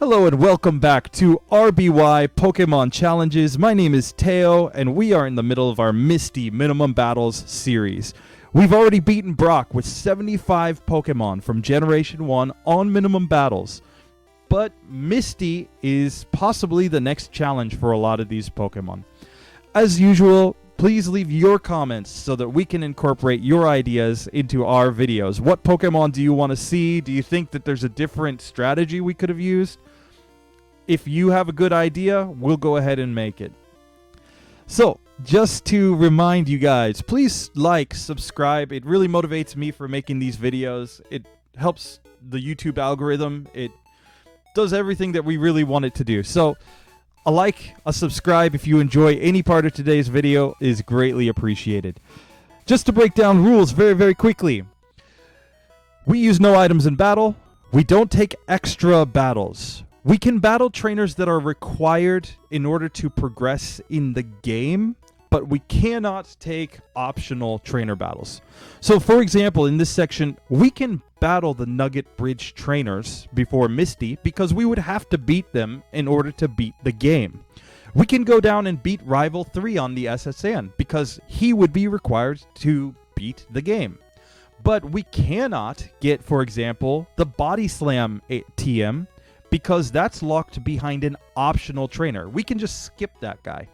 Hello and welcome back to RBY Pokemon Challenges. My name is Teo, and we are in the middle of our Misty Minimum Battles series. We've already beaten Brock with 75 Pokemon from Generation 1 on Minimum Battles. But Misty is possibly the next challenge for a lot of these Pokemon. As usual, please leave your comments so that we can incorporate your ideas into our videos. What Pokemon do you want to see? Do you think that there's a different strategy we could have used? If you have a good idea, we'll go ahead and make it. So, just to remind you guys, please like, subscribe. It really motivates me for making these videos. It helps the YouTube algorithm. It does everything that we really want it to do. So, a like, a subscribe if you enjoy any part of today's video is greatly appreciated. Just to break down rules very quickly. We use no items in battle. We don't take extra battles. We can battle trainers that are required in order to progress in the game, but we cannot take optional trainer battles. So, for example, in this section, we can battle the Nugget Bridge trainers before Misty because we would have to beat them in order to beat the game. We can go down and beat Rival 3 on the SSN because he would be required to beat the game. But we cannot get, for example, the Body Slam TM because that's locked behind an optional trainer. We can just skip that guy.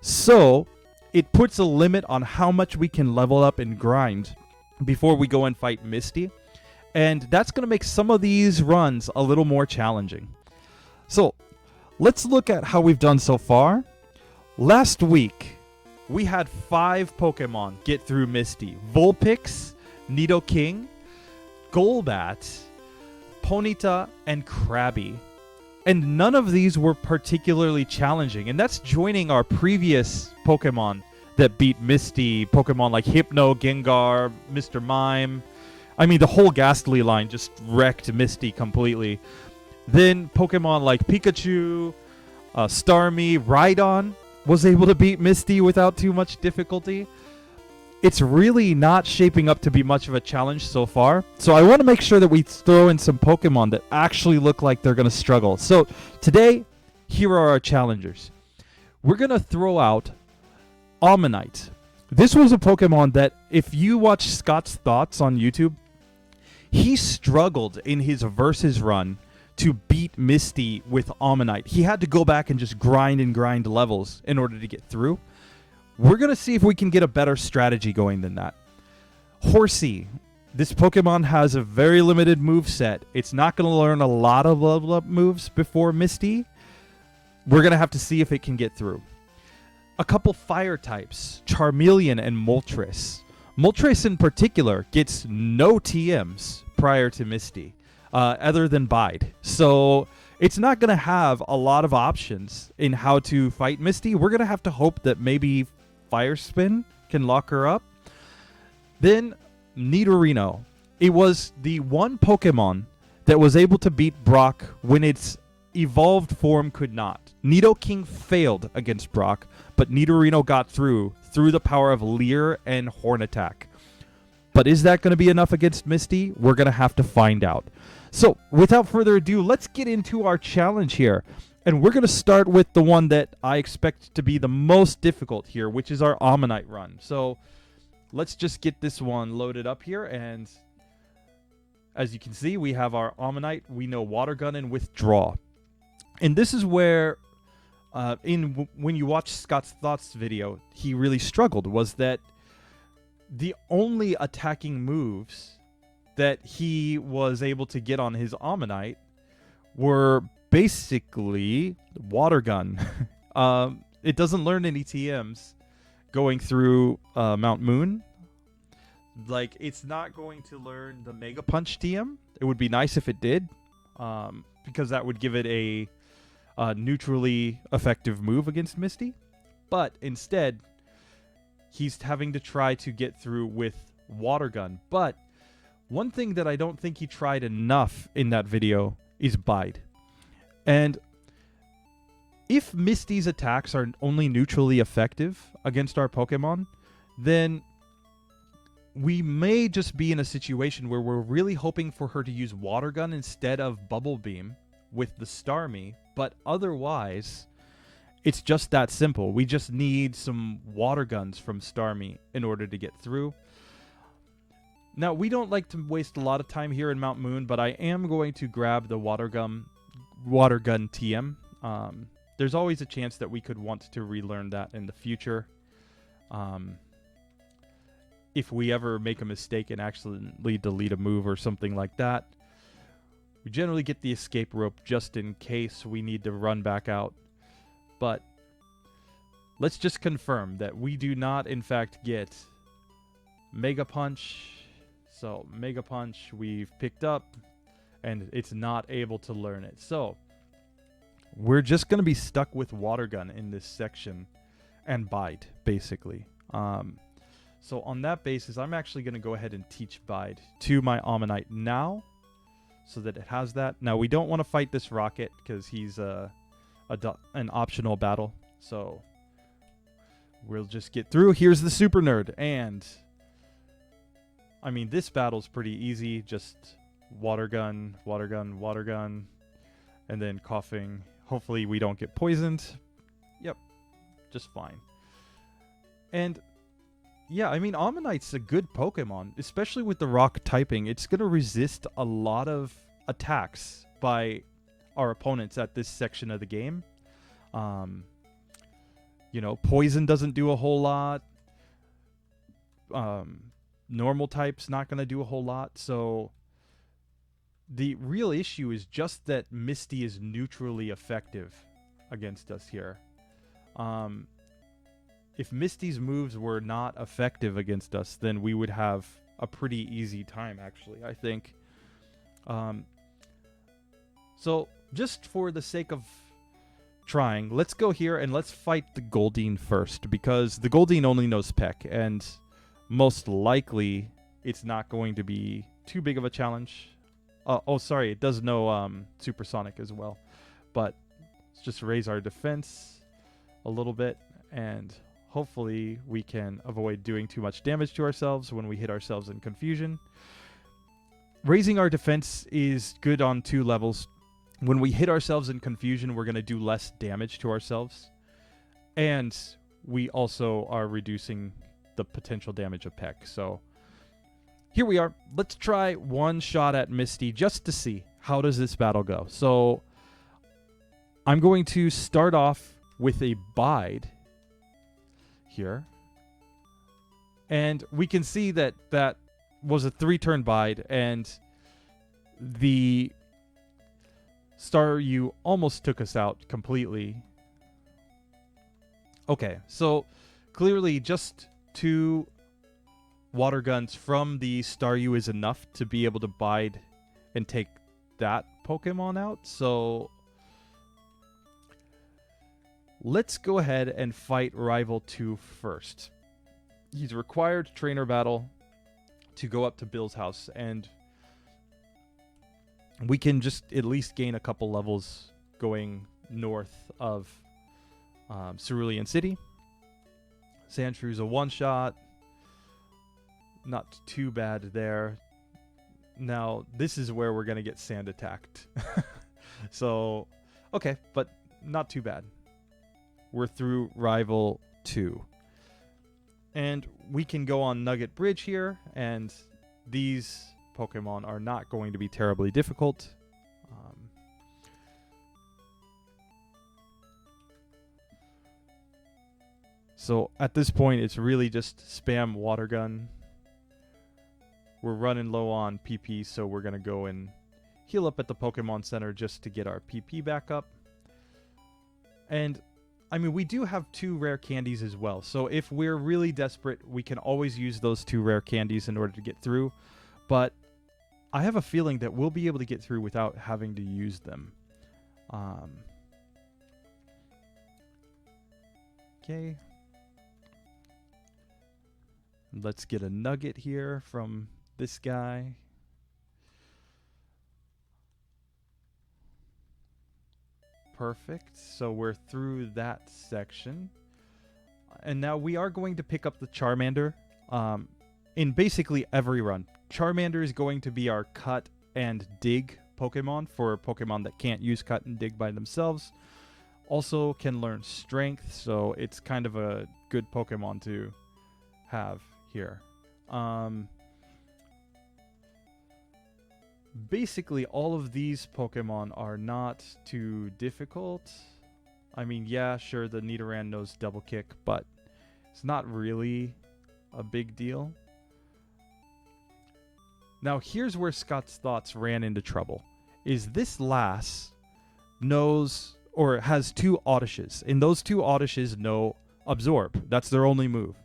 So it puts a limit on how much we can level up and grind before we go and fight Misty. And that's going to make some of these runs a little more challenging. So let's look at how we've done so far. Last week, we had 5 Pokemon get through Misty. Vulpix, Nidoking, Golbat, Ponyta, and Krabby. And none of these were particularly challenging. And that's joining our previous Pokemon that beat Misty. Pokemon like Hypno, Gengar, Mr. Mime. I mean, the whole Ghastly line just wrecked Misty completely. Then Pokemon like Pikachu, Starmie, Rhydon was able to beat Misty without too much difficulty. It's really not shaping up to be much of a challenge so far. So I want to make sure that we throw in some Pokemon that actually look like they're going to struggle. So today, here are our challengers. We're going to throw out Omanyte. This was a Pokemon that, if you watch Scott's Thoughts on YouTube, he struggled in his versus run to beat Misty with Omanyte. He had to go back and just grind levels in order to get through. We're going to see if we can get a better strategy going than that. Horsea. This Pokemon has a very limited move set. It's not going to learn a lot of level up moves before Misty. We're going to have to see if it can get through. A couple fire types, Charmeleon and Moltres. Moltres in particular gets no TMs prior to Misty, other than Bide. So it's not going to have a lot of options in how to fight Misty. We're going to have to hope that maybe Fire Spin can lock her up. Then Nidorino. It was the one Pokemon that was able to beat Brock when its evolved form could not. Nidoking failed against Brock, but Nidorino got through the power of Leer and Horn Attack. But is that going to be enough against Misty? We're going to have to find out. So, without further ado, let's get into our challenge here. And we're going to start with the one that I expect to be the most difficult here, which is our Omanyte run. So, let's just get this one loaded up here. And as you can see, we have our Omanyte. We know Water Gun and Withdraw. And this is where, when you watch Scott's Thoughts video, he really struggled, was that the only attacking moves that he was able to get on his Omanyte were basically Water Gun. It doesn't learn any TMs going through Mount Moon. Like, it's not going to learn the Mega Punch TM. It would be nice if it did, because that would give it a neutrally effective move against Misty. But instead, he's having to try to get through with Water Gun. But one thing that I don't think he tried enough in that video is Bide. And if Misty's attacks are only neutrally effective against our Pokemon, then we may just be in a situation where we're really hoping for her to use Water Gun instead of Bubble Beam, with the Starmie, but otherwise, it's just that simple. We just need some water guns from Starmie in order to get through. Now, we don't like to waste a lot of time here in Mount Moon, but I am going to grab the water gun TM. There's always a chance that we could want to relearn that in the future. If we ever make a mistake and accidentally delete a move or something like that, we generally get the escape rope just in case we need to run back out. But let's just confirm that we do not, in fact, get Mega Punch. So, Mega Punch we've picked up, and it's not able to learn it. So, we're just going to be stuck with Water Gun in this section and Bide, basically. So, on that basis, I'm actually going to go ahead and teach Bide to my Omanyte now, so that it has that. Now, we don't want to fight this Rocket, because he's an optional battle. So, we'll just get through. Here's the Super Nerd, and I mean, this battle's pretty easy. Just water gun, water gun, water gun, and then coughing. Hopefully we don't get poisoned. Yep, just fine. And yeah, I mean, Omanyte's a good Pokemon, especially with the rock typing. It's going to resist a lot of attacks by our opponents at this section of the game. You know, poison doesn't do a whole lot. Normal type's not going to do a whole lot. So the real issue is just that Misty is neutrally effective against us here. If Misty's moves were not effective against us, then we would have a pretty easy time, actually, I think. So just for the sake of trying, let's go here and let's fight the Goldeen first, because the Goldeen only knows Peck, and most likely it's not going to be too big of a challenge. Oh, sorry, it does know Supersonic as well. But let's just raise our defense a little bit, and hopefully we can avoid doing too much damage to ourselves when we hit ourselves in confusion. Raising our defense is good on 2 levels. When we hit ourselves in confusion, we're going to do less damage to ourselves. And we also are reducing the potential damage of Peck. So here we are. Let's try one shot at Misty just to see how does this battle go. So I'm going to start off with a Bide here. And we can see that that was a 3-turn Bide, and the Staryu almost took us out completely. Okay, so clearly just 2 water guns from the Staryu is enough to be able to Bide and take that Pokemon out. So let's go ahead and fight Rival 2 first. He's required trainer battle to go up to Bill's house, and we can just at least gain a couple levels going north of Cerulean City. Sandshrews a one-shot. Not too bad there. Now, this is where we're going to get sand attacked. So, okay, but not too bad. We're through Rival 2. And we can go on Nugget Bridge here, and these Pokemon are not going to be terribly difficult. So at this point, it's really just spam Water Gun. We're running low on PP, so we're going to go and heal up at the Pokemon Center just to get our PP back up. And I mean, we do have 2 rare candies as well. So if we're really desperate, we can always use those 2 rare candies in order to get through. But I have a feeling that we'll be able to get through without having to use them. Okay. Let's get a nugget here from this guy. Perfect. So we're through that section. And now we are going to pick up the Charmander in basically every run. Charmander is going to be our cut and dig Pokemon for Pokemon that can't use Cut and Dig by themselves. Also can learn Strength, so it's kind of a good Pokemon to have here. Basically, all of these Pokemon are not too difficult. I mean, yeah, sure, the Nidoran knows Double Kick, but it's not really a big deal. Now, here's where Scott's thoughts ran into trouble. Is this lass knows or has 2 Oddishes, and those 2 Oddishes know Absorb. That's their only move.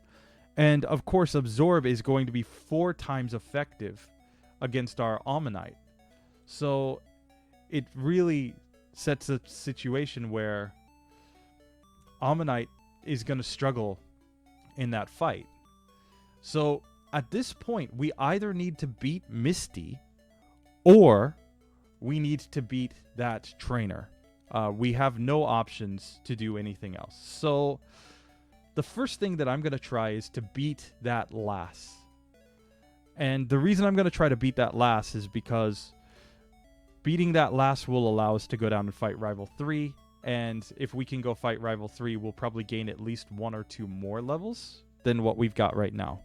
And, of course, Absorb is going to be 4 times effective against our Omanyte. So it really sets a situation where Omanyte is going to struggle in that fight. So at this point, we either need to beat Misty or we need to beat that trainer. We have no options to do anything else. So the first thing that I'm going to try is to beat that lass. And the reason I'm going to try to beat that lass is because beating that lass will allow us to go down and fight Rival 3. And if we can go fight Rival 3, we'll probably gain at least 1 or 2 more levels than what we've got right now.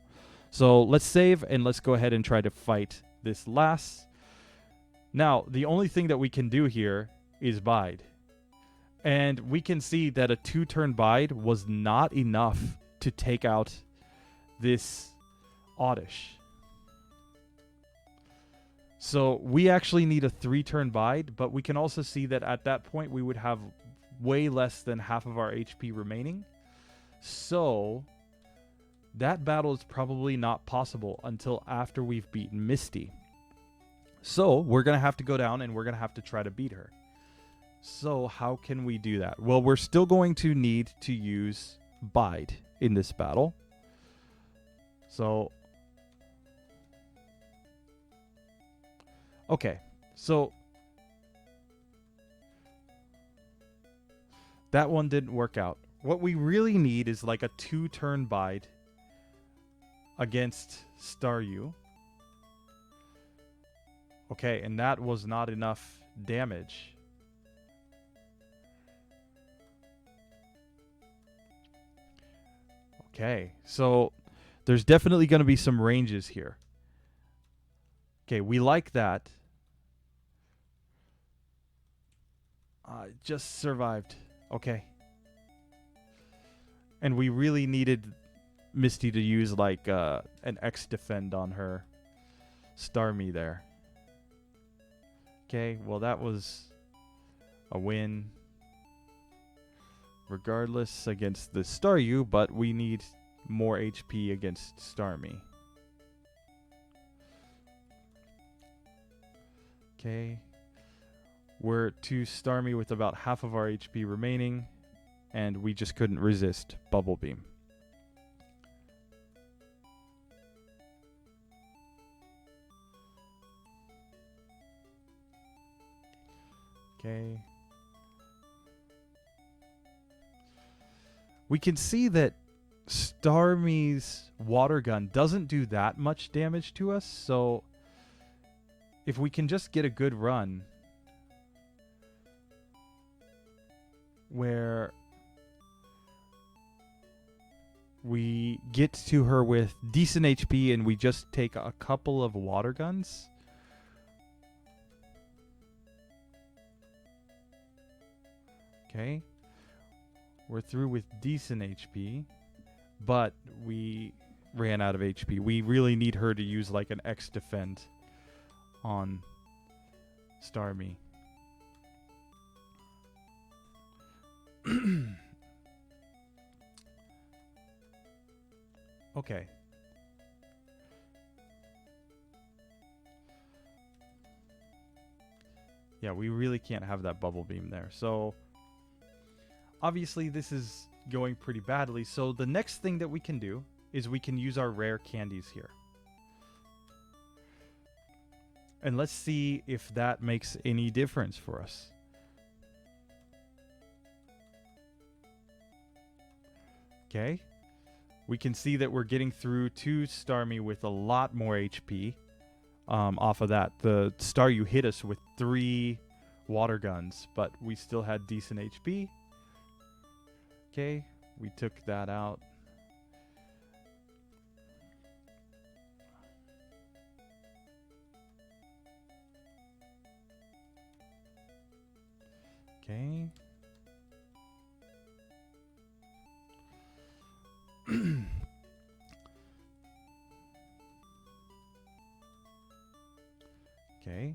So let's save and let's go ahead and try to fight this lass. Now, the only thing that we can do here is bide. And we can see that a 2-turn bide was not enough to take out this Oddish. So we actually need a 3-turn bide, but we can also see that at that point we would have way less than half of our HP remaining. So that battle is probably not possible until after we've beaten Misty. So we're going to have to go down and we're going to have to try to beat her. So how can we do that? Well, we're still going to need to use Bide in this battle. So, okay. So that one didn't work out. What we really need is like a 2-turn Bide against Staryu. Okay, and that was not enough damage. Okay, so there's definitely going to be some ranges here. Okay, we like that. Just survived. Okay. And we really needed Misty to use like an X defend on her Starmie there. Okay, well that was a win regardless against the Staryu, but we need more HP against Starmie. Okay. We're to Starmie with about half of our HP remaining, and we just couldn't resist Bubble Beam. Okay. We can see that Starmie's water gun doesn't do that much damage to us, so if we can just get a good run where we get to her with decent HP and we just take a couple of water guns. Okay. We're through with decent HP, but we ran out of HP. We really need her to use like an X defend on Starmie. Okay. Yeah, we really can't have that bubble beam there. So obviously this is going pretty badly. So the next thing that we can do is we can use our rare candies here. And let's see if that makes any difference for us. Okay. We can see that we're getting through to Starmie with a lot more HP. off of that. The Staryu hit us with 3 water guns, but we still had decent HP. Okay, we took that out. Okay. Okay.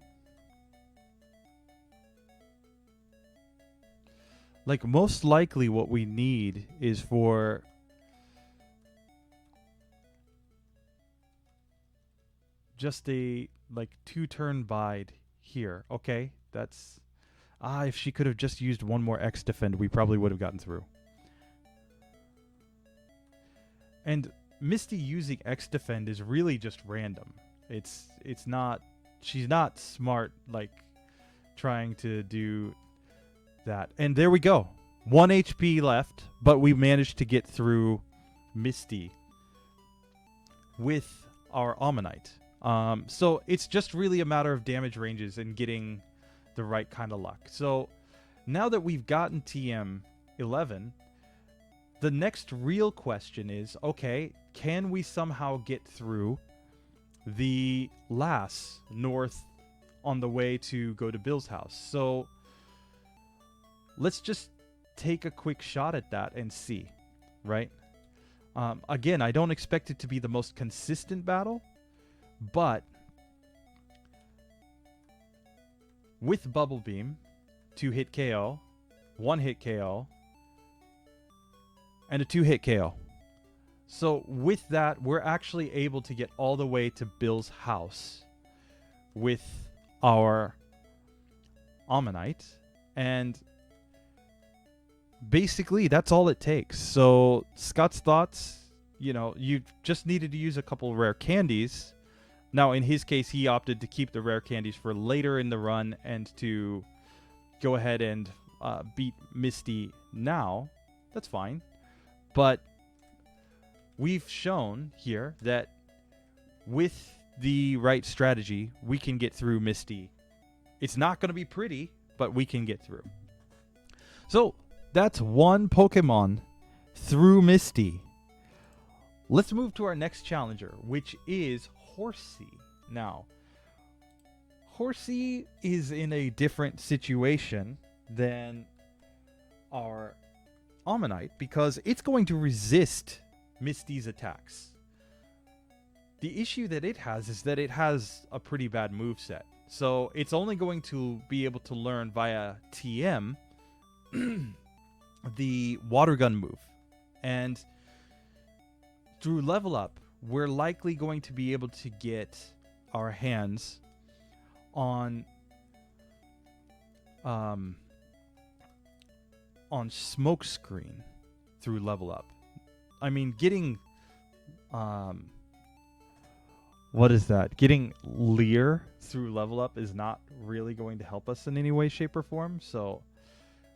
Like, most likely what we need is for just a, like, 2-turn bide here. Okay, that's... if she could have just used one more X defend, we probably would have gotten through. And Misty using X defend is really just random. It's not... She's not smart, like, trying to do that. And there we go. 1 HP left, but we managed to get through Misty with our Omanyte. So it's just really a matter of damage ranges and getting the right kind of luck. So now that we've gotten TM11, the next real question is, okay, can we somehow get through the Lass north on the way to go to Bill's house? So let's just take a quick shot at that and see, right? Again, I don't expect it to be the most consistent battle, but with Bubble Beam, 2-hit KO, 1-hit KO, and a 2-hit KO. So with that, we're actually able to get all the way to Bill's house with our Omanyte. And basically, that's all it takes. So Scott's thoughts, you know, you just needed to use a couple rare candies. Now, in his case, he opted to keep the rare candies for later in the run and to go ahead and beat Misty now. That's fine. But we've shown here that with the right strategy, we can get through Misty. It's not going to be pretty, but we can get through. So that's one Pokemon through Misty. Let's move to our next challenger, which is Horsea. Now, Horsea is in a different situation than our Omanyte because it's going to resist Misty's attacks. The issue that it has is that it has a pretty bad moveset. So it's only going to be able to learn via TM the water gun move. And through level up, we're likely going to be able to get our hands on Smokescreen through level up. I mean, getting what is that? Getting Leer through level up is not really going to help us in any way, shape, or form. So,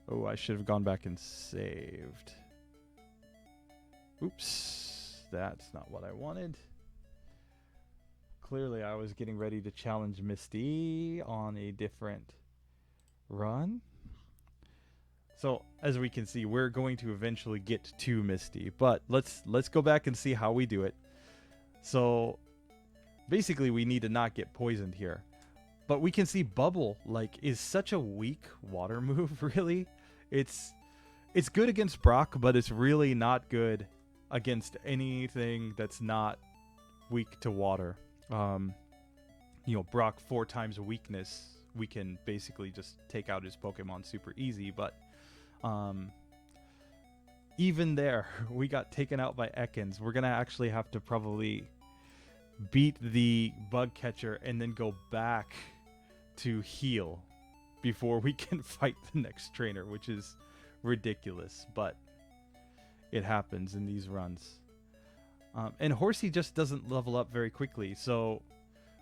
oh, I should have gone back and saved. Oops, that's not what I wanted. Clearly, I was getting ready to challenge Misty on a different run. So, as we can see, we're going to eventually get to Misty, but let's go back and see how we do it. So, basically, we need to not get poisoned here. But we can see Bubble, like, is such a weak water move, really. It's good against Brock, but it's really not good against anything that's not weak to water. You know, Brock 4 times weakness, we can basically just take out his Pokemon super easy, but even there, we got taken out by Ekans. We're gonna actually have to probably beat the bug catcher and then go back to heal before we can fight the next trainer, which is ridiculous, but it happens in these runs. And Horsea just doesn't level up very quickly, so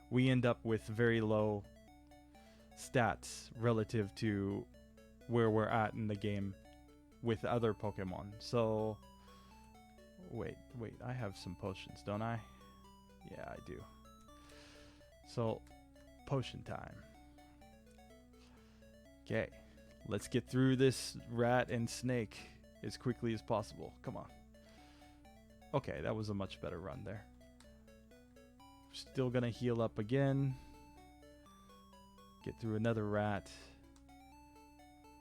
we end up with very low stats relative to where we're at in the game with other Pokemon. So, wait, I have some potions, don't I? Yeah, I do. So, potion time. Okay, let's get through this rat and snake as quickly as possible. Come on. Okay, that was a much better run there. Still gonna heal up again. Get through another rat.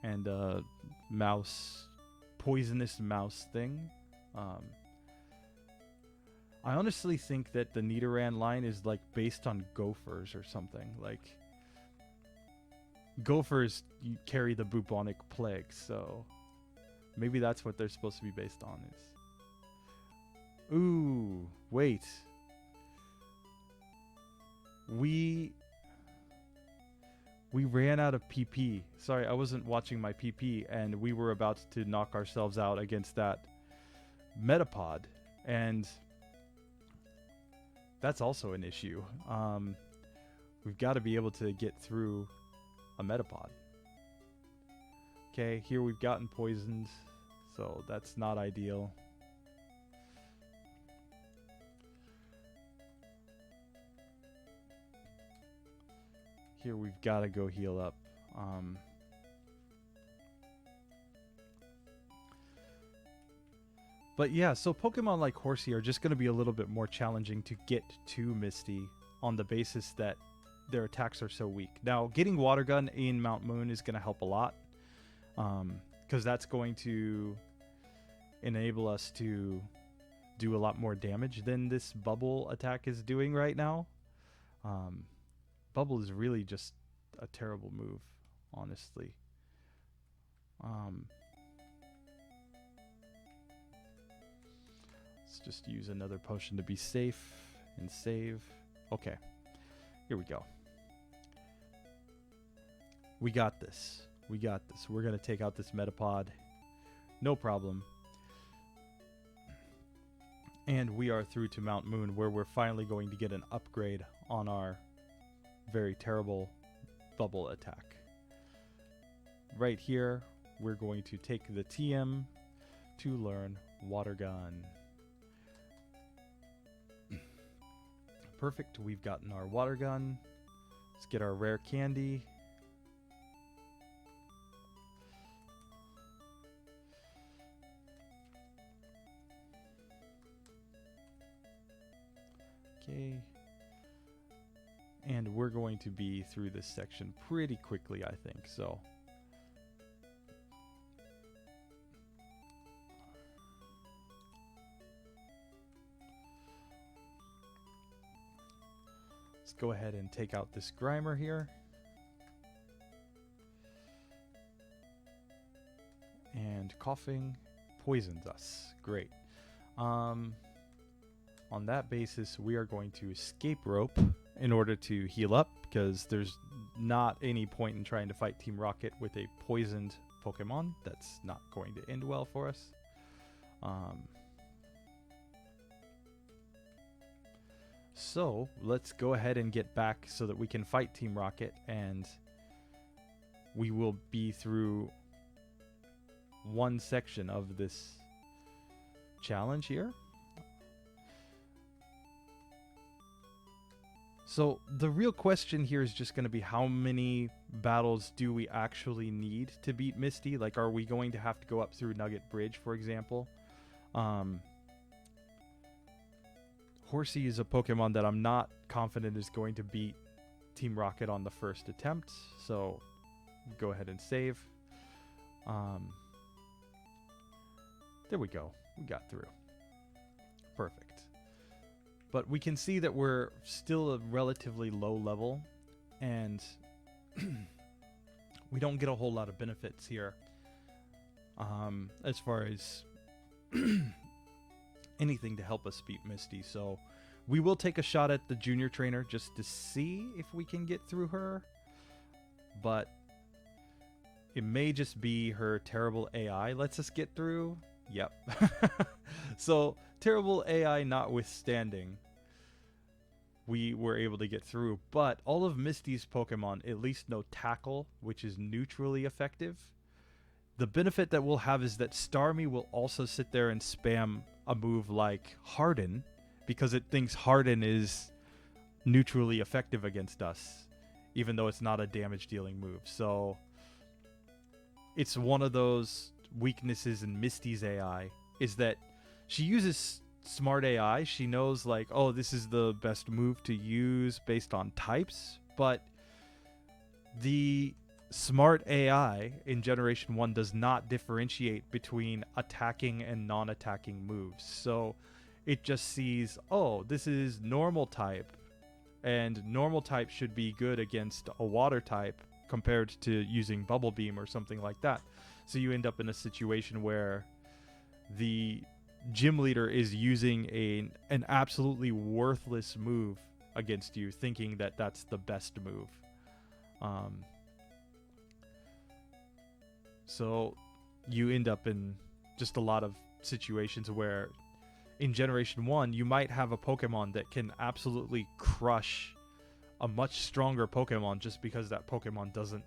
And a mouse, poisonous mouse thing. I honestly think that the Nidorino line is like based on gophers or something. Like, gophers carry the bubonic plague, so maybe that's what they're supposed to be based on. Ooh, wait. We ran out of PP. Sorry, I wasn't watching my PP, and we were about to knock ourselves out against that Metapod, and that's also an issue. We've got to be able to get through a Metapod. Okay, here we've gotten poisoned, so that's not ideal. Here we've got to go heal up. But yeah, so Pokemon like Horsea are just going to be a little bit more challenging to get to Misty on the basis that their attacks are so weak. Now, getting Water Gun in Mount Moon is going to help a lot, because that's going to enable us to do a lot more damage than this Bubble attack is doing right now. Bubble is really just a terrible move, honestly. Let's just use another potion to be safe and save. Okay, here we go. We got this. We got this. We're going to take out this Metapod. No problem. And we are through to Mount Moon, where we're finally going to get an upgrade on our very terrible Bubble attack. Right here, we're going to take the TM to learn Water Gun. Perfect, we've gotten our Water Gun. Let's get our rare candy. Okay. And we're going to be through this section pretty quickly, I think. So let's go ahead and take out this Grimer here. And coughing poisons us. Great. On that basis, we are going to escape rope in order to heal up, because there's not any point in trying to fight Team Rocket with a poisoned Pokemon. That's not going to end well for us. So let's go ahead and get back so that we can fight Team Rocket, and we will be through one section of this challenge here. So the real question here is just going to be, how many battles do we actually need to beat Misty? Like, are we going to have to go up through Nugget Bridge, for example? Horsea is a Pokemon that I'm not confident is going to beat Team Rocket on the first attempt. So go ahead and save. There we go. We got through. Perfect. But we can see that we're still a relatively low level, and we don't get a whole lot of benefits here as far as anything to help us beat Misty. So we will take a shot at the junior trainer just to see if we can get through her, but it may just be her terrible AI lets us get through. Yep. So terrible AI notwithstanding, we were able to get through. But all of Misty's Pokemon at least know Tackle, which is neutrally effective. The benefit that we'll have is that Starmie will also sit there and spam a move like Harden, because it thinks Harden is neutrally effective against us, even though it's not a damage dealing move. So it's one of those weaknesses in Misty's AI, is that she uses smart AI. She knows, like, oh, this is the best move to use based on types, but the smart AI in Generation 1 does not differentiate between attacking and non-attacking moves. So it just sees, oh, this is normal type, and normal type should be good against a water type compared to using Bubble Beam or something like that. So you end up in a situation where the gym leader is using an absolutely worthless move against you, thinking that that's the best move. So you end up in just a lot of situations where in Generation 1, you might have a Pokemon that can absolutely crush a much stronger Pokemon just because that Pokemon doesn't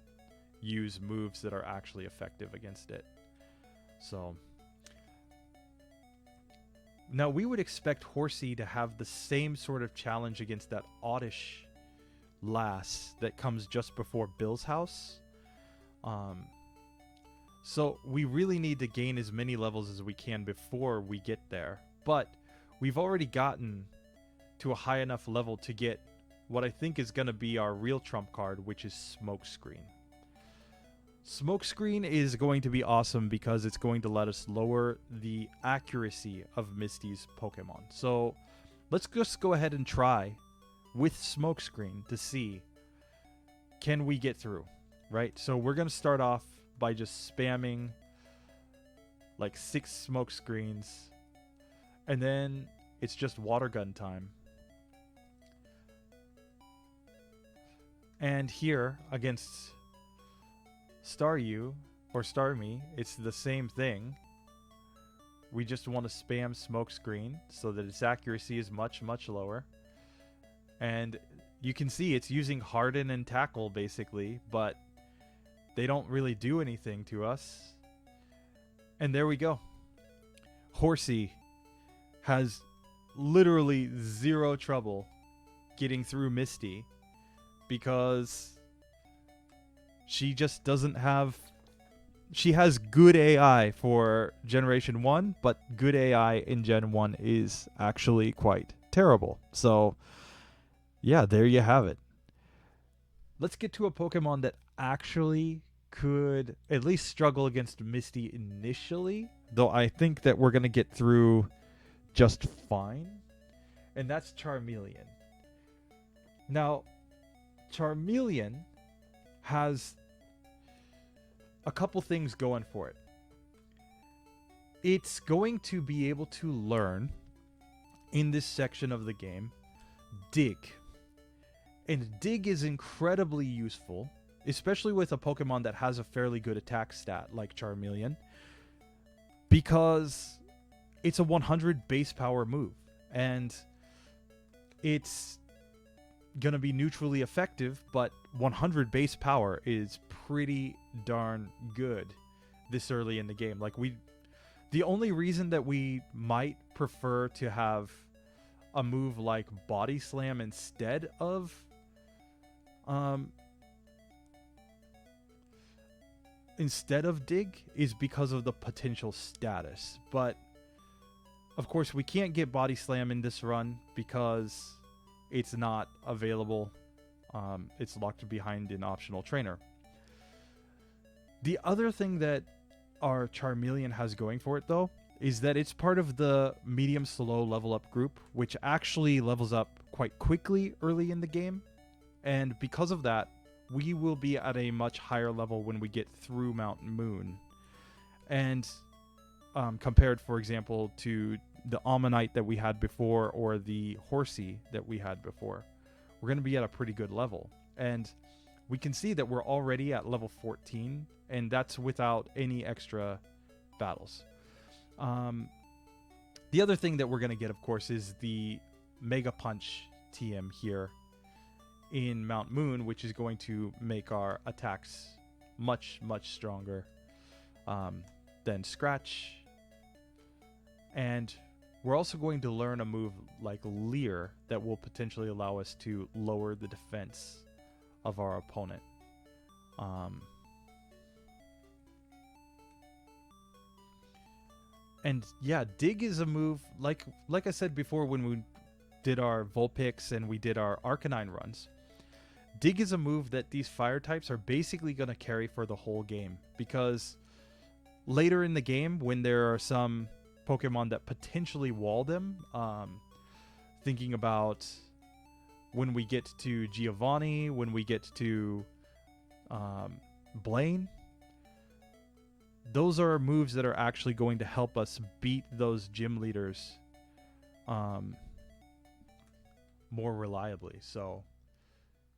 use moves that are actually effective against it. So now we would expect Horsea to have the same sort of challenge against that Oddish lass that comes just before Bill's house. So we really need to gain as many levels as we can before we get there. But we've already gotten to a high enough level to get what I think is going to be our real trump card, which is Smokescreen. Smokescreen is going to be awesome because it's going to let us lower the accuracy of Misty's Pokemon. So let's just go ahead and try with Smokescreen to see, can we get through, right? So we're going to start off by just spamming like 6 smoke screens, and then it's just water gun time. And here against Staryu or Starmie, it's the same thing. We just want to spam smoke screen so that its accuracy is much, much lower. And you can see it's using Harden and Tackle basically, but they don't really do anything to us. And there we go. Horsea has literally zero trouble getting through Misty because she just doesn't have... She has good AI for Generation 1, but good AI in Gen 1 is actually quite terrible. So, yeah, there you have it. Let's get to a Pokemon that actually could at least struggle against Misty initially, though I think that we're going to get through just fine, and that's Charmeleon. Now, Charmeleon has a couple things going for it. It's going to be able to learn in this section of the game Dig. And Dig is incredibly useful, especially with a Pokemon that has a fairly good attack stat like Charmeleon, because it's a 100 base power move, and it's going to be neutrally effective, but 100 base power is pretty darn good this early in the game. Like, the only reason that we might prefer to have a move like Body Slam instead of Dig is because of the potential status. But of course we can't get Body Slam in this run because it's not available. It's locked behind an optional trainer. The other thing that our Charmeleon has going for it, though, is that it's part of the medium slow level up group, which actually levels up quite quickly early in the game. And because of that, we will be at a much higher level when we get through Mountain Moon. And compared, for example, to the Omanyte that we had before or the Horsea that we had before, we're going to be at a pretty good level. And we can see that we're already at level 14, and that's without any extra battles. The other thing that we're going to get, of course, is the Mega Punch TM here in Mount Moon, which is going to make our attacks much, much stronger than Scratch. And We're also going to learn a move like Leer that will potentially allow us to lower the defense of our opponent. And yeah, Dig is a move, like I said before when we did our Vulpix and we did our Arcanine runs. Dig is a move that these fire types are basically going to carry for the whole game, because later in the game, when there are some Pokemon that potentially wall them, thinking about when we get to Giovanni, when we get to Blaine, those are moves that are actually going to help us beat those gym leaders more reliably. So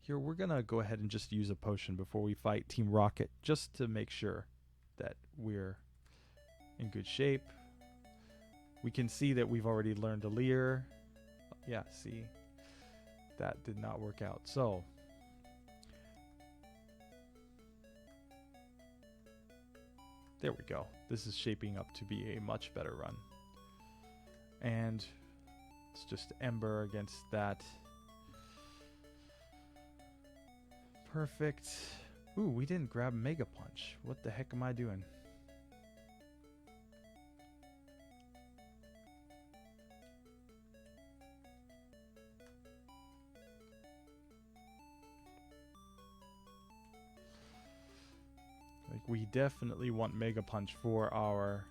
here we're going to go ahead and just use a potion before we fight Team Rocket, just to make sure that we're in good shape. We can see that we've already learned a Leer. Yeah, see, that did not work out. So there we go. This is shaping up to be a much better run. And it's just Ember against that. Perfect. Ooh, we didn't grab Mega Punch. What the heck am I doing? Like, we definitely want Mega Punch for our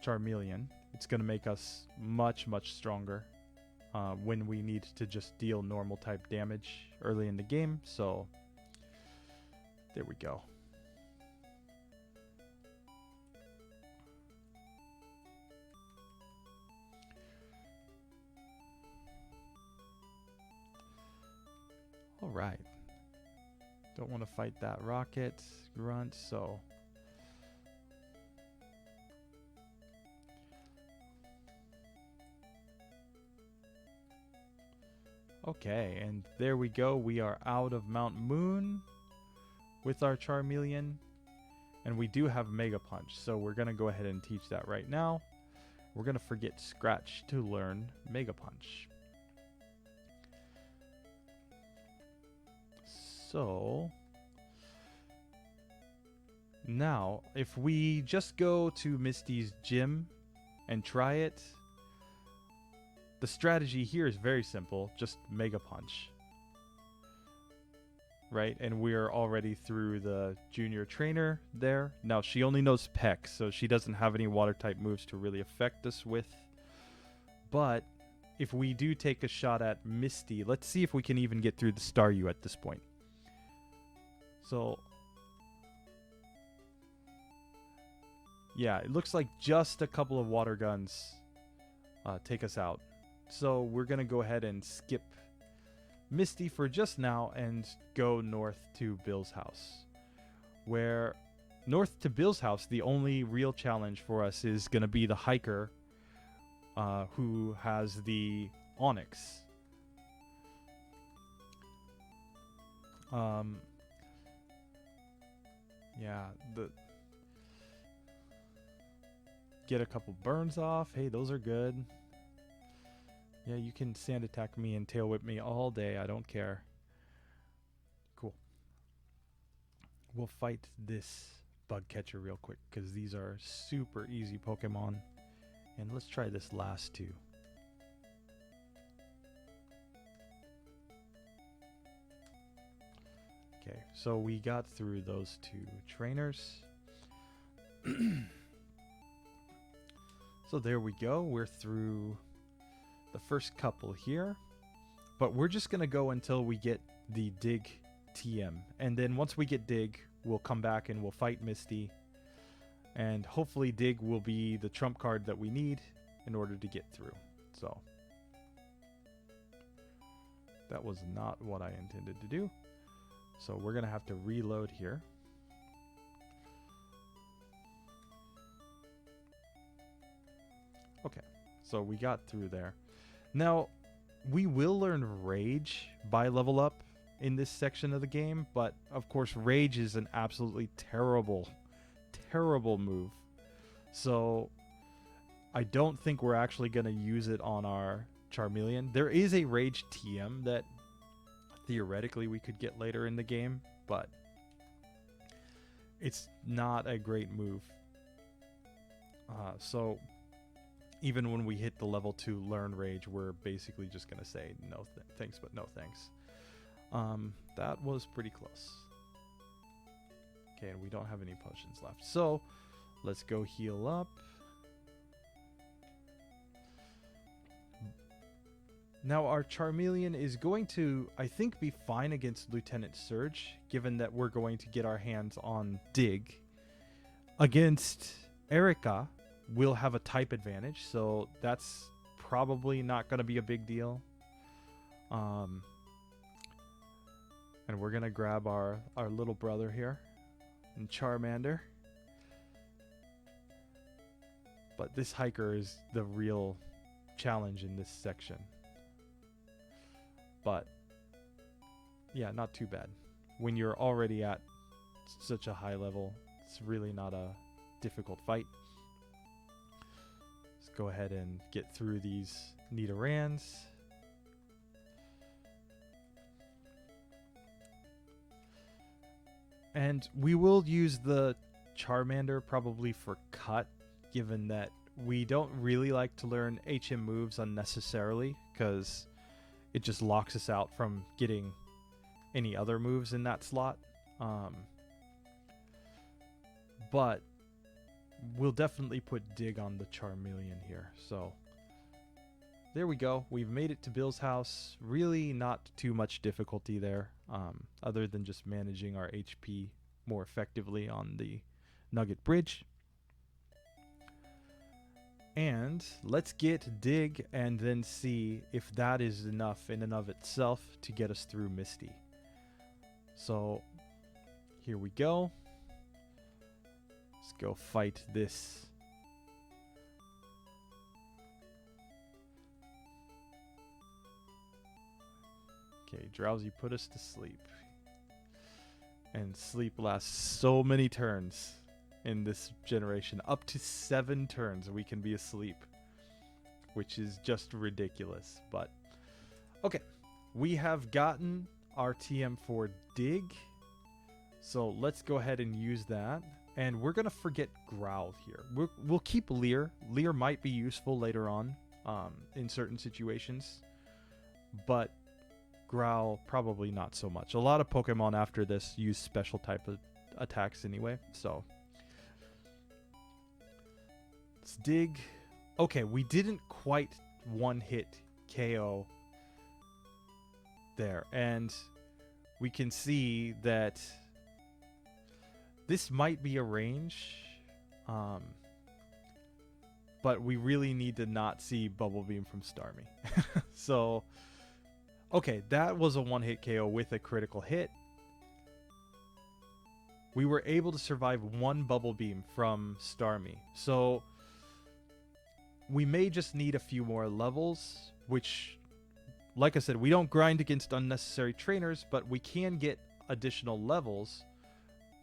Charmeleon. It's going to make us much, much stronger when we need to just deal normal type damage early in the game. So there we go. All right. Don't want to fight that Rocket Grunt, so okay, and there we go. We are out of Mount Moon with our Charmeleon, and we do have Mega Punch, so we're going to go ahead and teach that right now. We're going to forget Scratch to learn Mega Punch. So now, if we just go to Misty's gym and try it, the strategy here is very simple. Just Mega Punch. Right? And we're already through the junior trainer there. Now, she only knows Peck, so she doesn't have any water type moves to really affect us with. But if we do take a shot at Misty, let's see if we can even get through the Staryu at this point. So yeah, it looks like just a couple of water guns take us out. So we're going to go ahead and skip Misty for just now and go north to Bill's house. Where north to Bill's house, the only real challenge for us is going to be the hiker who has the Onix. Yeah, get a couple burns off. Hey, those are good. Yeah, you can sand attack me and tail whip me all day. I don't care. Cool. We'll fight this bug catcher real quick because these are super easy Pokemon. And let's try this last two. Okay, so we got through those two trainers. So there we go. We're through the first couple here. But we're just going to go until we get the Dig TM. And then once we get Dig, we'll come back and we'll fight Misty. And hopefully Dig will be the trump card that we need in order to get through. So that was not what I intended to do. So we're going to have to reload here. Okay, so we got through there. Now, we will learn Rage by level up in this section of the game, but of course Rage is an absolutely terrible move. So I don't think we're actually going to use it on our Charmeleon. There is a Rage TM that theoretically we could get later in the game, but it's not a great move. So even when we hit the level 2 Learn Rage, we're basically just going to say no thanks, but no thanks. That was pretty close. Okay, and we don't have any potions left. So let's go heal up. Now our Charmeleon is going to, I think, be fine against Lieutenant Surge, given that we're going to get our hands on Dig. Against Erica, we'll have a type advantage, so that's probably not going to be a big deal. And we're going to grab our little brother here, and Charmander. But this hiker is the real challenge in this section. But yeah, not too bad. When you're already at such a high level, it's really not a difficult fight. Let's go ahead and get through these Nidorans. And we will use the Charmander probably for cut, given that we don't really like to learn HM moves unnecessarily, because it just locks us out from getting any other moves in that slot. But we'll definitely put Dig on the Charmeleon here. So there we go. We've made it to Bill's house. Really not too much difficulty there, other than just managing our HP more effectively on the Nugget Bridge. And let's get Dig and then see if that is enough in and of itself to get us through Misty. So here we go. Let's go fight this. Okay, Drowsy, put us to sleep. And sleep lasts so many turns in this generation. Up to 7 turns we can be asleep, which is just ridiculous. But okay, we have gotten our TM for Dig, so let's go ahead and use that. And we're gonna forget Growl here. We'll keep Leer. Leer might be useful later on in certain situations, but Growl probably not so much. A lot of Pokemon after this use special type of attacks anyway, so let's Dig. Okay, we didn't quite one-hit KO there, and we can see that this might be a range, but we really need to not see Bubble Beam from Starmie. So, okay, that was a one-hit KO with a critical hit. We were able to survive 1 Bubble Beam from Starmie. So we may just need a few more levels, which, like I said, we don't grind against unnecessary trainers, but we can get additional levels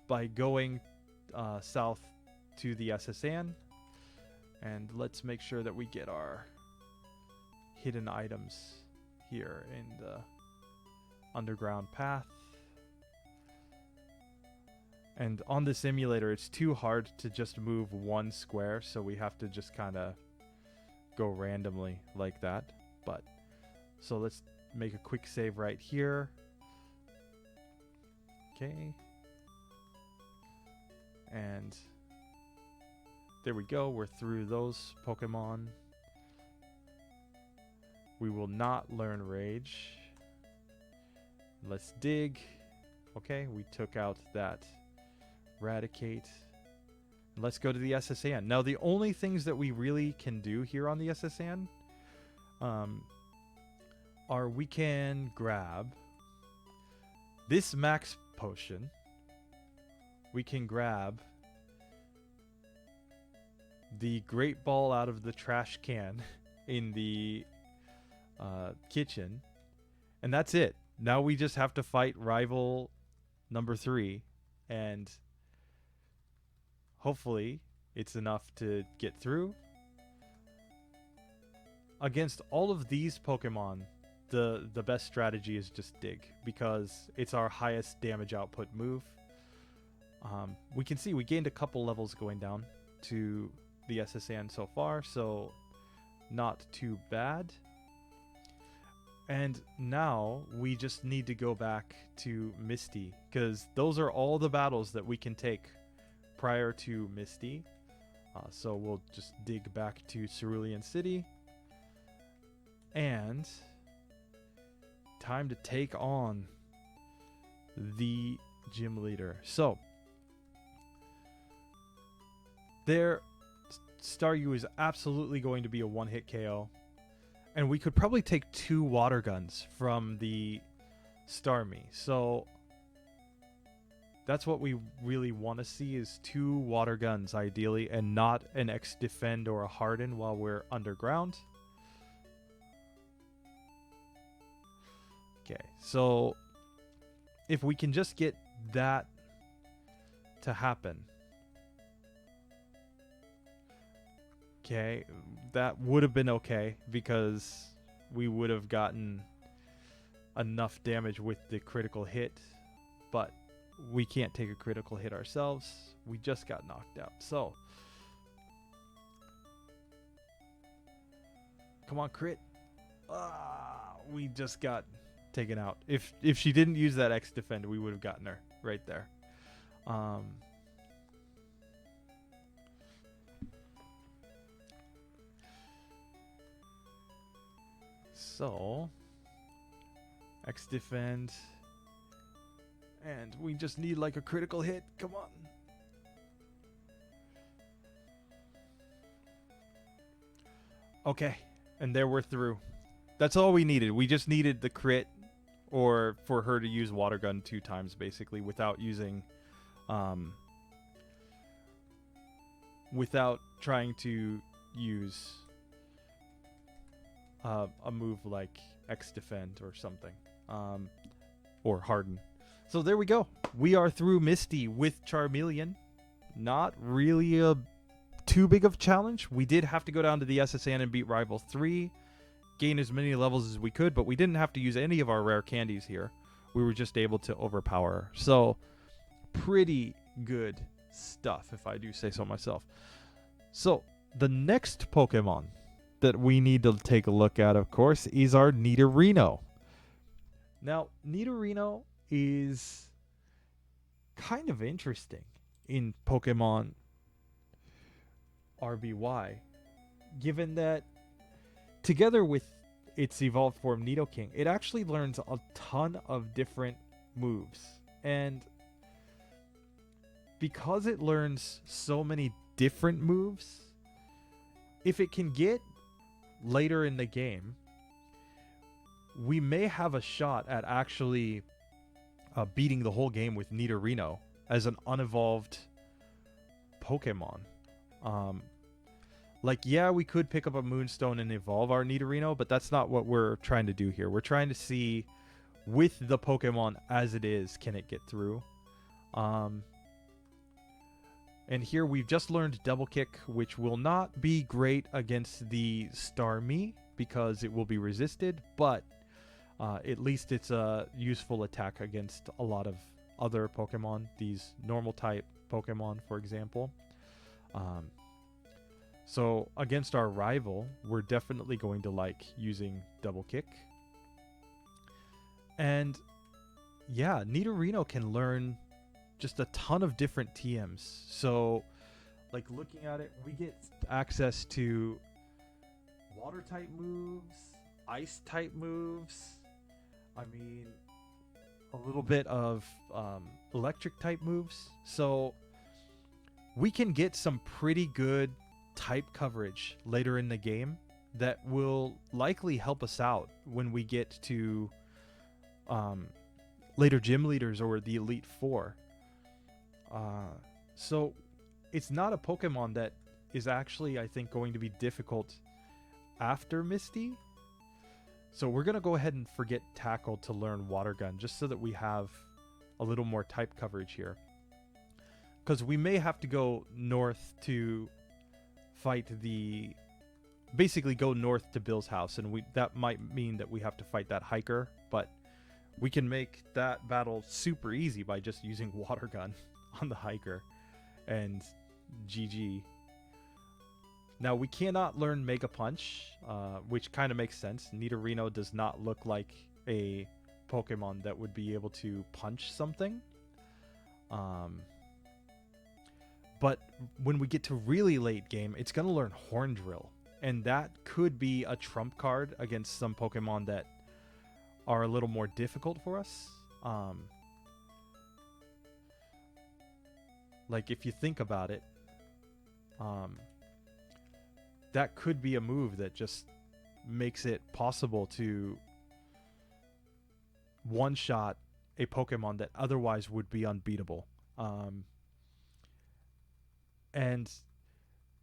by going south to the SSN. And let's make sure that we get our hidden items here in the underground path. And on this emulator, it's too hard to just move 1 square, so we have to just kind of go randomly like that. But so let's make a quick save right here. Okay. And there we go. We're through those Pokemon. We will not learn Rage. Let's Dig. Okay, we took out that Eradicate. Let's go to the SSN. Now, the only things that we really can do here on the SSN are we can grab this max potion. We can grab the Great Ball out of the trash can in the kitchen, and that's it. Now we just have to fight rival number 3, and hopefully it's enough to get through. against all of these Pokemon, the best strategy is just Dig, because it's our highest damage output move. We can see we gained a couple levels going down to the SSN so far, so not too bad. And now we just need to go back to Misty, because those are all the battles that we can take prior to Misty. So we'll just dig back to Cerulean City. And time to take on the gym leader. So there, Staryu is absolutely going to be a one-hit KO. And we could probably take 2 water guns from the Starmie. So that's what we really want to see, is 2 water guns ideally, and not an X-Defend or a Harden while we're underground. Okay, so if we can just get that to happen. Okay, that would have been okay, because we would have gotten enough damage with the critical hit, but we can't take a critical hit ourselves. We just got knocked out. So come on, crit. We just got taken out. If she didn't use that X defend, we would have gotten her right there. So X defend, and we just need like a critical hit. Come on. Okay, and there we're through. That's all we needed. We just needed the crit, or for her to use water gun 2 times basically without using without trying to use a move like X defend or something, or harden. So there we go. We are through Misty with Charmeleon. Not really a too big of a challenge. We did have to go down to the SSN and beat Rival 3, gain as many levels as we could, but we didn't have to use any of our rare candies here. We were just able to overpower her. So pretty good stuff, if I do say so myself. So the next Pokemon that we need to take a look at, of course, is our Nidorino. Now, Nidorino is kind of interesting in Pokemon RBY, given that together with its evolved form Nidoking, it actually learns a ton of different moves. And because it learns so many different moves, if it can get later in the game, we may have a shot at actually beating the whole game with Nidorino as an unevolved Pokemon. Like, yeah, we could pick up a Moonstone and evolve our Nidorino, but that's not what we're trying to do here. We're trying to see, with the Pokemon as it is, can it get through? And here we've just learned Double Kick, which will not be great against the Starmie because it will be resisted, but at least it's a useful attack against a lot of other Pokemon, these normal type Pokemon, for example. So against our rival, we're definitely going to like using Double Kick. And yeah, Nidorino can learn just a ton of different TMs. So like looking at it, we get access to water type moves, ice type moves. I mean, a little bit of electric type moves. So we can get some pretty good type coverage later in the game that will likely help us out when we get to later gym leaders or the Elite Four. So it's not a Pokemon that is actually, I think, going to be difficult after Misty. So we're going to go ahead and forget Tackle to learn Water Gun, just so that we have a little more type coverage here. Because we may have to go north to fight the basically go north to Bill's house, and that might mean that we have to fight that hiker, but we can make that battle super easy by just using water gun on the hiker, and GG. Now we cannot learn Mega Punch, which kind of makes sense. Nidorino does not look like a Pokemon that would be able to punch something. But when we get to really late game, it's going to learn Horn Drill. And that could be a trump card against some Pokemon that are a little more difficult for us. Like, if you think about it, that could be a move that just makes it possible to one-shot a Pokemon that otherwise would be unbeatable. And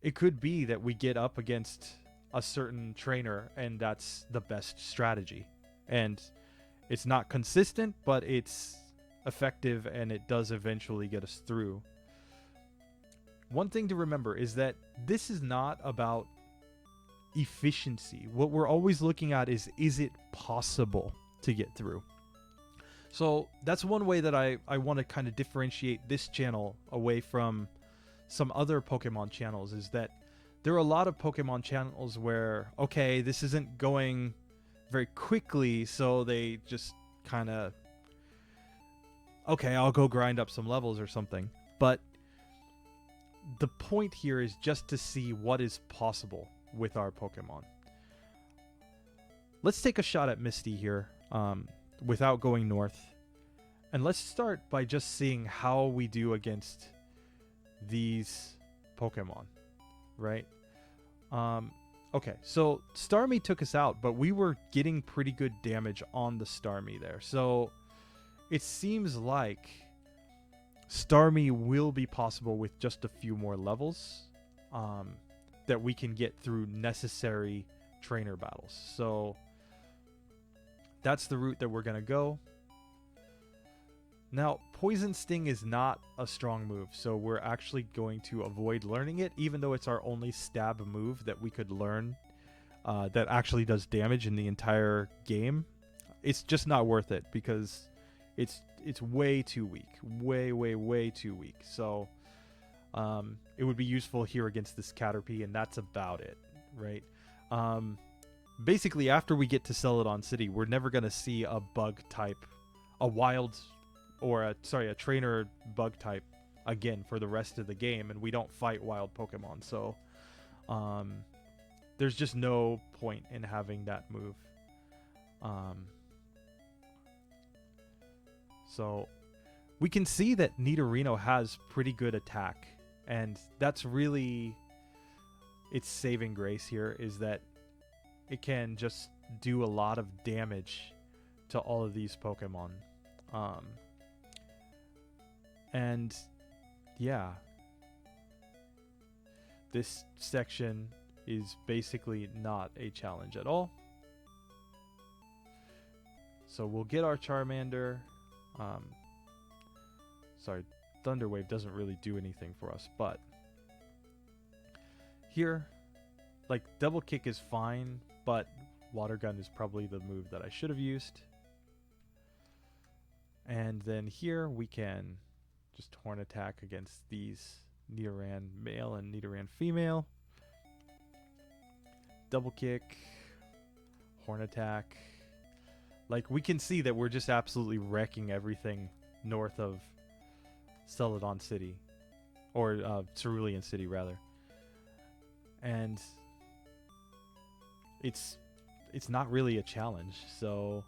it could be that we get up against a certain trainer and that's the best strategy. And it's not consistent, but it's effective and it does eventually get us through. One thing to remember is that this is not about efficiency. What we're always looking at is it possible to get through? So that's one way that I want to kind of differentiate this channel away from some other Pokemon channels, is that there are a lot of Pokemon channels where, okay, this isn't going very quickly, so they just kind of, okay, I'll go grind up some levels or something. But the point here is just to see what is possible with our Pokemon. Let's take a shot at Misty here, without going north. And let's start by just seeing how we do against these Pokemon, right? Okay, so Starmie took us out, but we were getting pretty good damage on the Starmie there. So it seems like Starmie will be possible with just a few more levels, that we can get through necessary trainer battles. So that's the route that we're going to go. Now, Poison Sting is not a strong move, so we're actually going to avoid learning it, even though it's our only stab move that we could learn that actually does damage in the entire game. It's just not worth it because it's way too weak. Way too weak. So it would be useful here against this Caterpie, and that's about it, right? Basically, after we get to Celadon City, we're never going to see a bug type, a wild... or a trainer bug type again for the rest of the game, and we don't fight wild Pokemon, so there's just no point in having that move. So we can see that Nidorino has pretty good attack, and that's really its saving grace here, is that it can just do a lot of damage to all of these Pokemon. And yeah, this section is basically not a challenge at all. So we'll get our Charmander. Sorry, Thunder Wave doesn't really do anything for us, but here, like, Double Kick is fine, but Water Gun is probably the move that I should have used. And then here we can just Horn Attack against these Nidoran male and Nidoran female. Double Kick, Horn Attack. Like, we can see that we're just absolutely wrecking everything north of Celadon City. Or Cerulean City, rather. And it's not really a challenge, so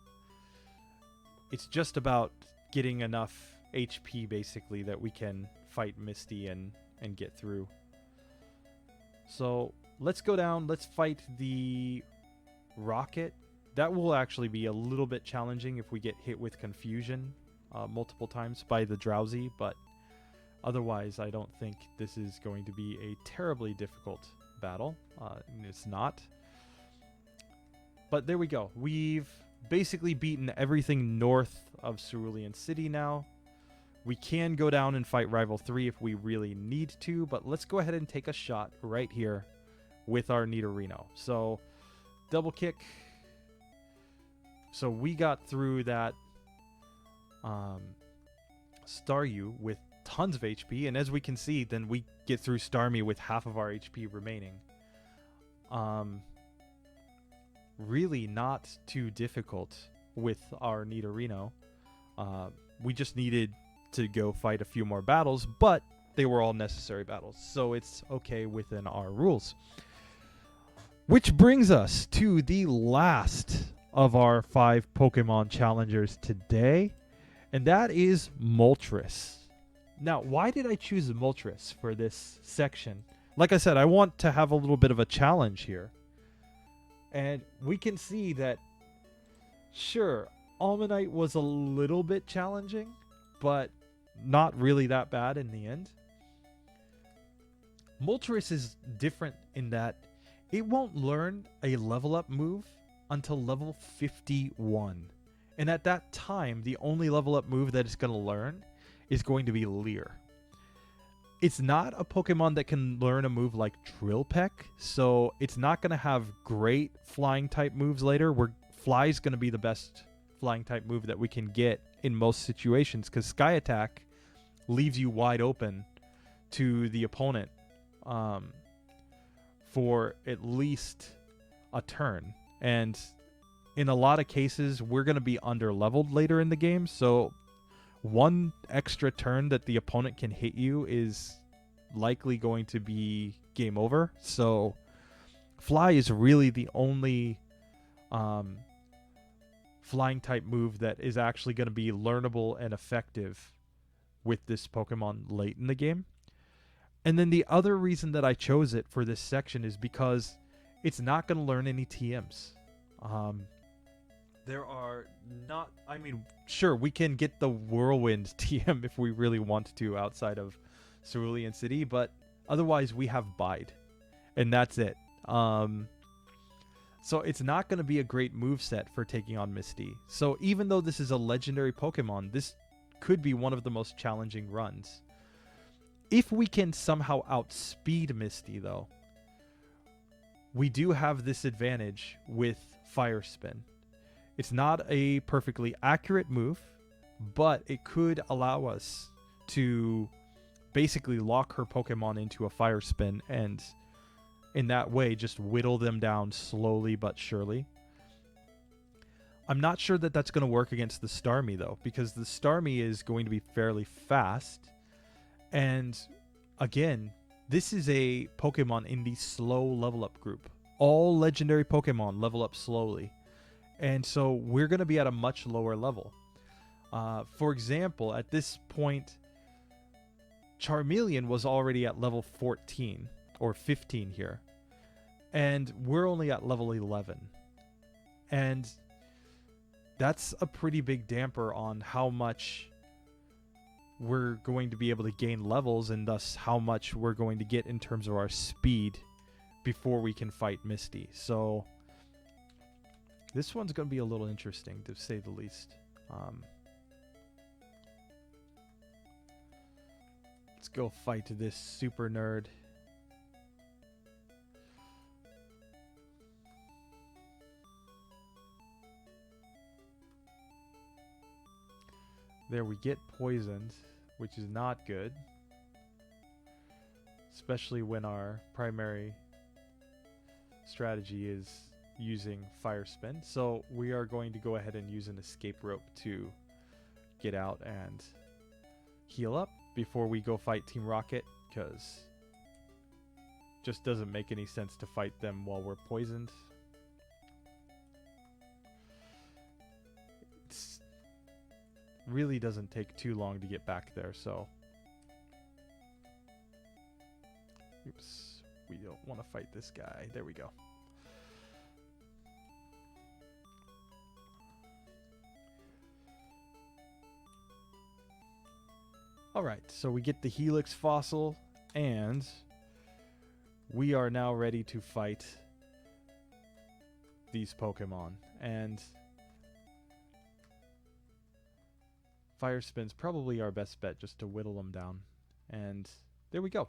it's just about getting enough HP, basically, that we can fight Misty and get through. So let's go down. Let's fight the Rocket. That will actually be a little bit challenging if we get hit with Confusion multiple times by the Drowsy, but otherwise I don't think this is going to be a terribly difficult battle. It's not. But there we go. We've basically beaten everything north of Cerulean City now. We can go down and fight Rival 3 if we really need to, but let's go ahead and take a shot right here with our Nidorino. So double kick. So we got through that Staryu with tons of HP, and as we can see, then we get through Starmie with half of our HP remaining. Really not too difficult with our Nidorino. We just needed to go fight a few more battles, but they were all necessary battles, so it's okay within our rules. Which brings us to the last of our 5 Pokemon challengers today, and that is Moltres. Now, why did I choose Moltres for this section? Like I said, I want to have a little bit of a challenge here. And we can see that, sure, Omanyte was a little bit challenging, but not really that bad in the end. Moltres is different in that it won't learn a level up move until level 51. And at that time, the only level up move that it's going to learn is going to be Leer. It's not a Pokemon that can learn a move like Drill Peck, so it's not going to have great flying type moves later, where Fly is going to be the best flying type move that we can get in most situations, because Sky Attack leaves you wide open to the opponent for at least a turn. And in a lot of cases, we're going to be under leveled later in the game, so one extra turn that the opponent can hit you is likely going to be game over. So Fly is really the only flying type move that is actually going to be learnable and effective with this Pokemon late in the game. And then the other reason that I chose it for this section is because it's not going to learn any TMs. There are not, I mean, sure, we can get the Whirlwind TM if we really want to outside of Cerulean City, but otherwise we have Bide, and that's it. So it's not going to be a great moveset for taking on Misty. So even though this is a legendary Pokemon, this could be one of the most challenging runs. If we can somehow outspeed Misty, though, we do have this advantage with Fire Spin. It's not a perfectly accurate move, but it could allow us to basically lock her Pokemon into a Fire Spin and in that way just whittle them down slowly but surely. I'm not sure that that's going to work against the Starmie, though, because the Starmie is going to be fairly fast. And again, this is a Pokemon in the slow level up group. All legendary Pokemon level up slowly. And so we're going to be at a much lower level. For example, at this point, Charmeleon was already at level 14 or 15 here. And we're only at level 11. And that's a pretty big damper on how much we're going to be able to gain levels, and thus how much we're going to get in terms of our speed before we can fight Misty. So this one's going to be a little interesting, to say the least. Let's go fight this super nerd. There, we get poisoned, which is not good. Especially when our primary strategy is using Fire Spin. So we are going to go ahead and use an escape rope to get out and heal up before we go fight Team Rocket, because it just doesn't make any sense to fight them while we're poisoned. It's really doesn't take too long to get back there, so oops, we don't want to fight this guy. There we go. Alright, so we get the Helix Fossil, and we are now ready to fight these Pokemon. And Fire Spin's probably our best bet, just to whittle them down. And there we go.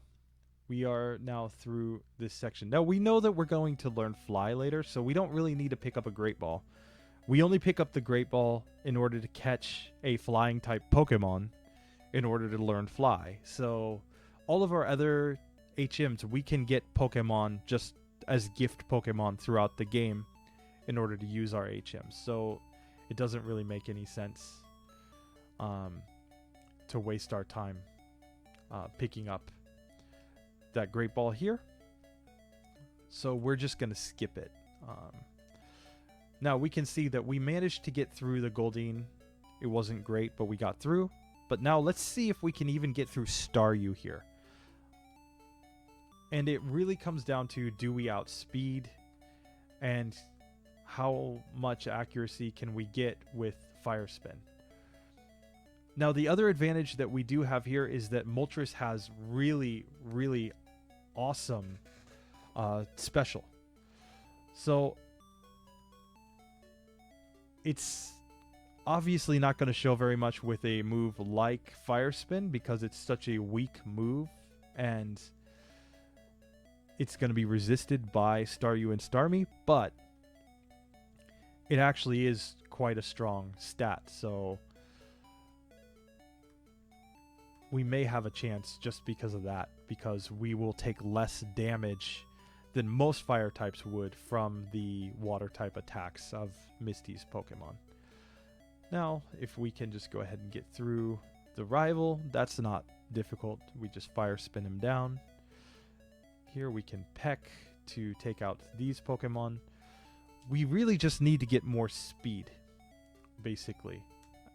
we are now through this section. Now, we know that we're going to learn Fly later, so we don't really need to pick up a Great Ball. We only pick up the Great Ball in order to catch a flying type Pokemon in order to learn Fly. So all of our other HMs, we can get Pokemon just as gift Pokemon throughout the game in order to use our HMs. So it doesn't really make any sense to waste our time picking up that Great Ball here. So we're just going to skip it. Now we can see that we managed to get through the Goldeen. It wasn't great, but we got through. But now let's see if we can even get through Staryu here. And it really comes down to, do we outspeed, and how much accuracy can we get with Fire Spin? Now the other advantage that we do have here is that Moltres has really, really awesome special. So it's obviously not going to show very much with a move like Fire Spin because it's such a weak move, and it's going to be resisted by Staryu and Starmie, but it actually is quite a strong stat, so we may have a chance just because of that, because we will take less damage than most fire types would from the water type attacks of Misty's Pokemon. Now, if we can just go ahead and get through the rival, that's not difficult. We just Fire Spin him down. Here we can Peck to take out these Pokemon. We really just need to get more speed, basically.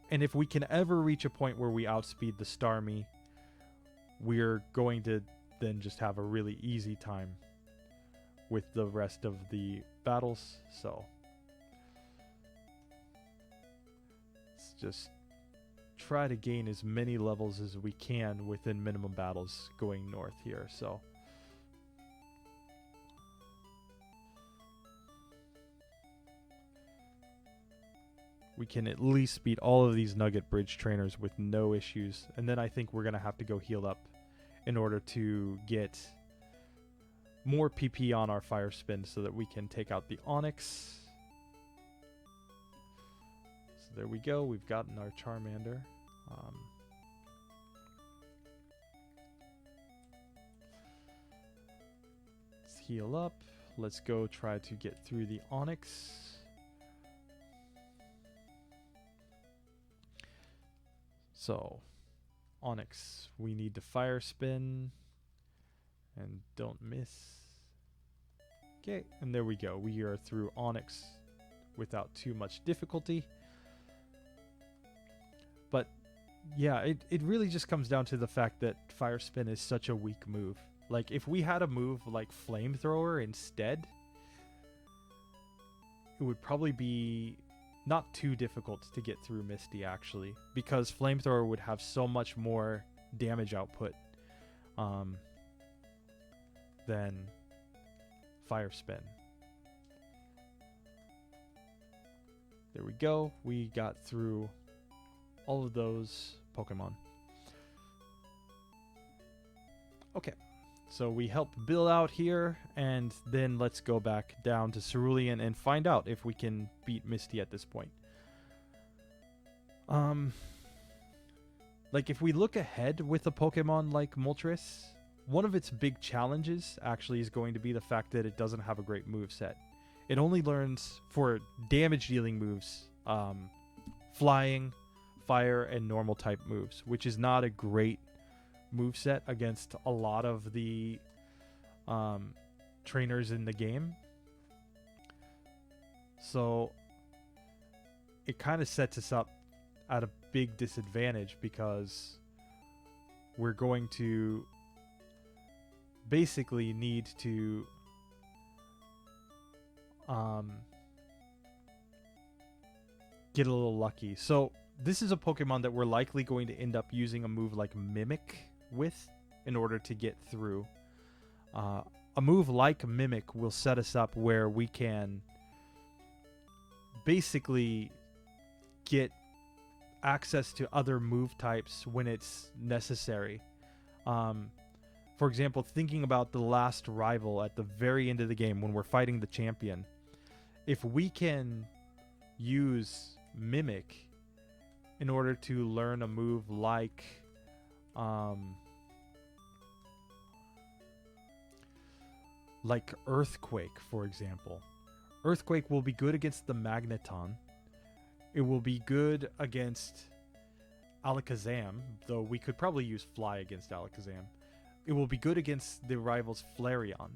And if we can ever reach a point where we outspeed the Starmie, we're going to then just have a really easy time with the rest of the battles. So let's just try to gain as many levels as we can within minimum battles going north here. So we can at least beat all of these Nugget Bridge trainers with no issues. And then I think we're going to have to go heal up in order to get more PP on our Fire Spin so that we can take out the Onix. So there we go. We've gotten our Charmander. Let's heal up. Let's go try to get through the Onix. So, Onix, we need to Fire Spin, and don't miss. Okay, and there we go. We are through Onix without too much difficulty. But, yeah, it really just comes down to the fact that Fire Spin is such a weak move. Like, if we had a move like Flamethrower instead, it would probably be not too difficult to get through Misty, actually, because Flamethrower would have so much more damage output than Fire Spin. There we go. We got through all of those Pokemon. Okay, so we helped Bill out here, and then let's go back down to Cerulean and find out if we can beat Misty at this point. Like, if we look ahead with a Pokemon like Moltres, one of its big challenges actually is going to be the fact that it doesn't have a great moveset. It only learns, for damage-dealing moves, flying, fire, and normal type moves, which is not a great moveset against a lot of the trainers in the game. So it kind of sets us up at a big disadvantage, because we're going to basically need to get a little lucky. So this is a Pokemon that we're likely going to end up using a move like Mimic with in order to get through. A move like Mimic will set us up where we can basically get access to other move types when it's necessary. For For example, thinking about the last rival at the very end of the game when we're fighting the champion, if we can use Mimic in order to learn a move like Earthquake, for example. Earthquake will be good against the Magneton. It will be good against Alakazam, though we could probably use Fly against Alakazam. It will be good against the rival's Flareon.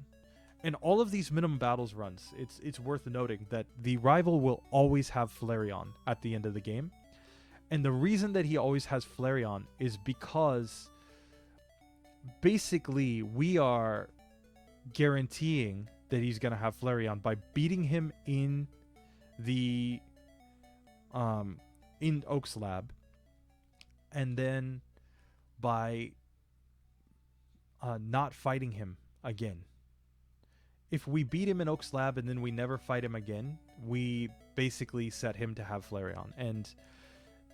In all of these minimum battles runs, it's worth noting that the rival will always have Flareon at the end of the game. And the reason that he always has Flareon is because basically we are guaranteeing that he's going to have Flareon by beating him in the in Oak's lab, and then by not fighting him again. If we beat him in Oak's lab and then we never fight him again, we basically set him to have Flareon, and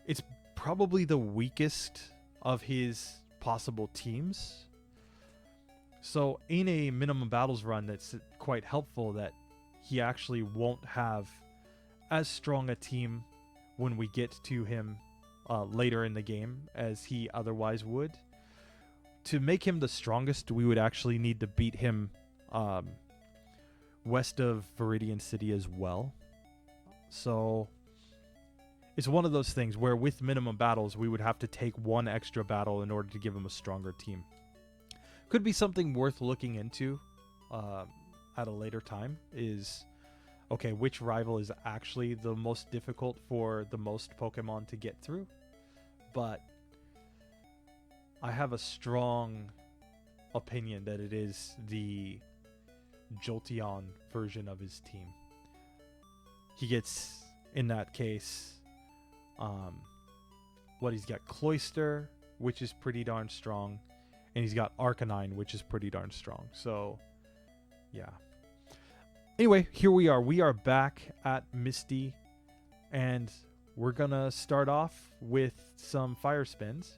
it's probably the weakest of his possible teams. So in a minimum battles run, that's quite helpful that he actually won't have as strong a team when we get to him later in the game as he otherwise would. To make him the strongest, we would actually need to beat him west of Viridian City as well. So it's one of those things where with minimum battles, we would have to take one extra battle in order to give him a stronger team. Could be something worth looking into at a later time is, okay, which rival is actually the most difficult for the most Pokemon to get through? But I have a strong opinion that it is the Jolteon version of his team. He gets, in that case, he's got Cloyster, which is pretty darn strong, and he's got Arcanine, which is pretty darn strong. So, yeah. Anyway, here we are. We are back at Misty, and we're gonna start off with some fire spins.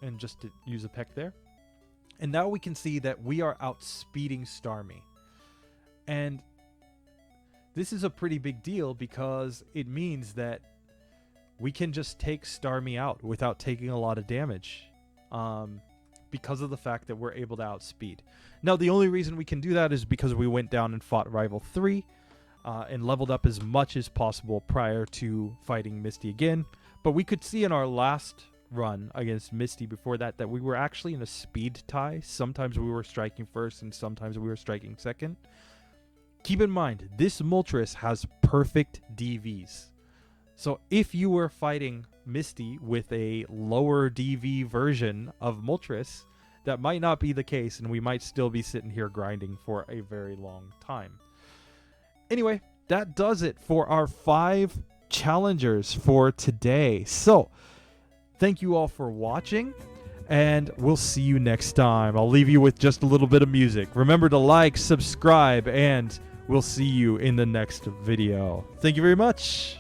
And just to use a peck there. And now we can see that we are outspeeding Starmie. And this is a pretty big deal because it means that we can just take Starmie out without taking a lot of damage. Because of the fact that we're able to outspeed. Now, the only reason we can do that is because we went down and fought Rival 3 and leveled up as much as possible prior to fighting Misty again. But we could see in our last run against Misty before that we were actually in a speed tie. Sometimes we were striking first and sometimes we were striking second. Keep in mind, this Moltres has perfect DVs. So if you were fighting Misty with a lower DV version of Moltres, that might not be the case, and we might still be sitting here grinding for a very long time. Anyway, that does it for our 5 challengers for today. So, thank you all for watching, and we'll see you next time. I'll leave you with just a little bit of music. Remember to like, subscribe, and we'll see you in the next video. Thank you very much.